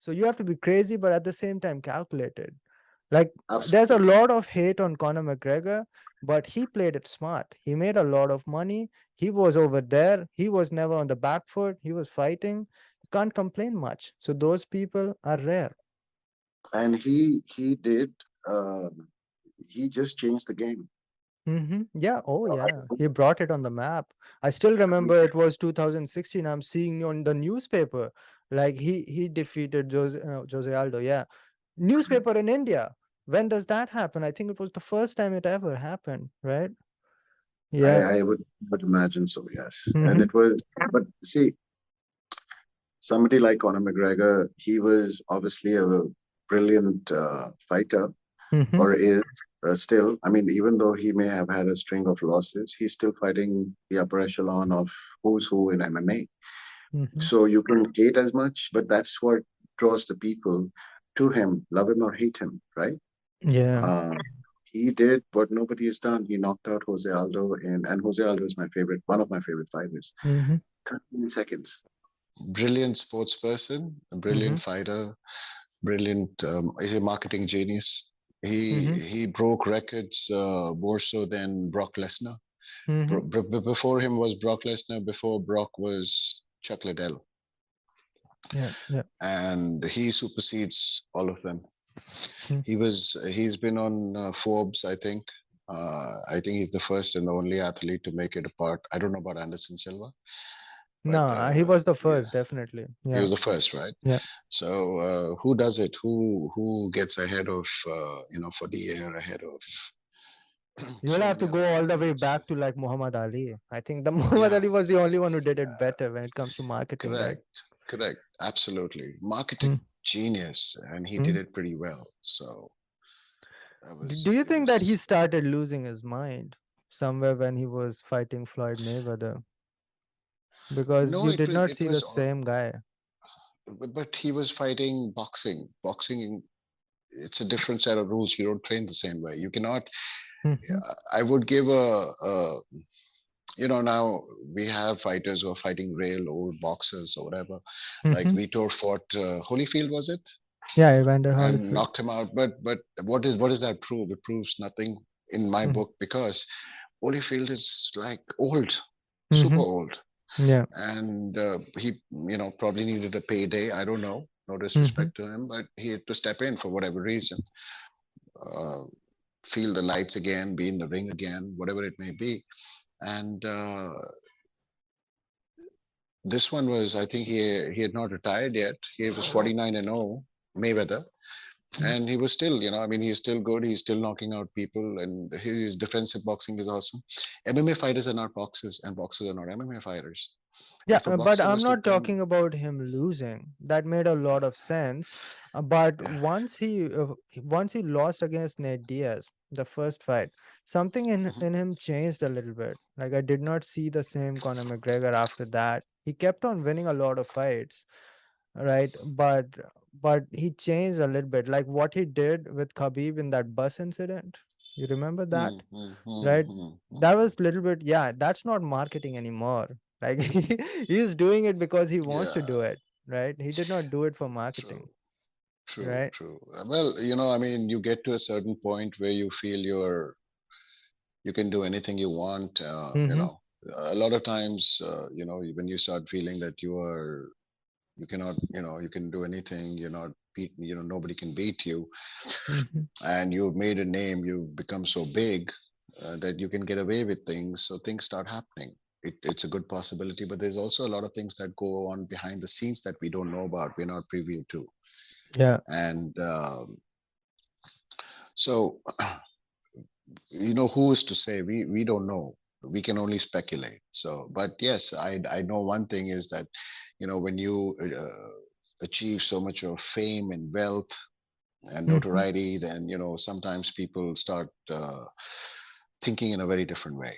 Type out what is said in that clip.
So you have to be crazy, but at the same time calculated. Like there's a Absolutely. lot of hate on Conor McGregor, but he played it smart. He made a lot of money. He was over there. He was never on the back foot. He was fighting. You can't complain much. So those people are rare. And he did. Uh, he just changed the game. Yeah. Oh, I yeah. He brought it on the map. I still mean, remember it was 2016. I'm seeing on the newspaper, like he defeated Jose Aldo. Yeah, newspaper in India. When does that happen? I think it was the first time it ever happened, right? Yeah. I would imagine so. Yes, and Mm-hmm. it was. But see, somebody like Conor McGregor, he was obviously a brilliant fighter, Mm-hmm. or is still. I mean, even though he may have had a string of losses, he's still fighting the upper echelon of who's who in MMA. Mm-hmm. So you can hate as much, but that's what draws the people to him, love him or hate him, right? Yeah. Uh, he did what nobody has done. He knocked out Jose Aldo, and Jose Aldo is my favorite, one of my favorite fighters. Mm-hmm. 13 seconds. Brilliant sports person, a Mm-hmm. brilliant fighter, brilliant. He's a marketing genius. Mm-hmm. He broke records more so than Brock Lesnar. Mm-hmm. Before him was Brock Lesnar. Before Brock was Chuck Liddell, Yeah. Yeah. and he supersedes all of them. Mm. He's been on Forbes, I think. I think he's the first and the only athlete to make it apart. I don't know about Anderson Silva, but No, he was the yeah, first, definitely. he Yeah. was the first, right? Yeah. So who does it? Who gets ahead of for the year ahead of You'll so have many to other go all the way athletes? back to like Muhammad Ali. I think the Muhammad Yeah, Ali was the only one who did it better when it comes to marketing, right? correct, correct, absolutely. Marketing Mm. genius, and he did Mm. it pretty well. So that Do was you it think that he was started losing his mind somewhere when he was fighting Floyd Mayweather? Because no, you did not it see the was same guy. but he was fighting boxing. Boxing, it's a different set of rules. You don't train the same way. You cannot. Mhm. I would give now we have fighters who are fighting real old boxers or whatever. Like Mhm. Vitor fought Holyfield, was it, Yeah, Evander and Holyfield. knocked him out. But what does that prove? It proves nothing in my Mhm. book because Holyfield is like old, super Mhm. old, Yeah. and he probably needed a payday. I don't know. No Mhm. disrespect to him, but he had to step in for whatever reason. Uh, feel the lights again, be in the ring again, whatever it may be. And this one was, I think he had not retired yet. He was 49-0, Mayweather, Mm. and he was still, I mean, he's still good. He's still knocking out people, and his defensive boxing is awesome. MMA fighters are not boxers, and boxers are not MMA fighters. Yeah, If a but boxer I'm was to not come, talking about him losing. That made a lot of sense. But once he lost against Nate Diaz, the first fight, something in him changed a little bit. Like I did not see the same Conor McGregor after that. He kept on winning a lot of fights, right? But he changed a little bit. Like what he did with Khabib in that bus incident. You remember that? Right? That was little bit, yeah, that's not marketing anymore. Like he's doing it because he wants to yeah, do it, right? He did not do it for true, marketing, true, right? true. Well, I mean, you get to a certain point where you feel you can do anything you want. Mm-hmm. A lot of times, when you start feeling that you cannot, you can do anything. You're not beat. Nobody can beat you, Mm-hmm. and you've made a name. You've become so big that you can get away with things. So things start happening. It's a good possibility, but there's also a lot of things that go on behind the scenes that we don't know about. We're not privy to, Yeah. and so who is to say? We don't know. We can only speculate. So, but yes, I know one thing is that when you achieve so much of fame and wealth and Mm-hmm. notoriety, then sometimes people start thinking in a very different way.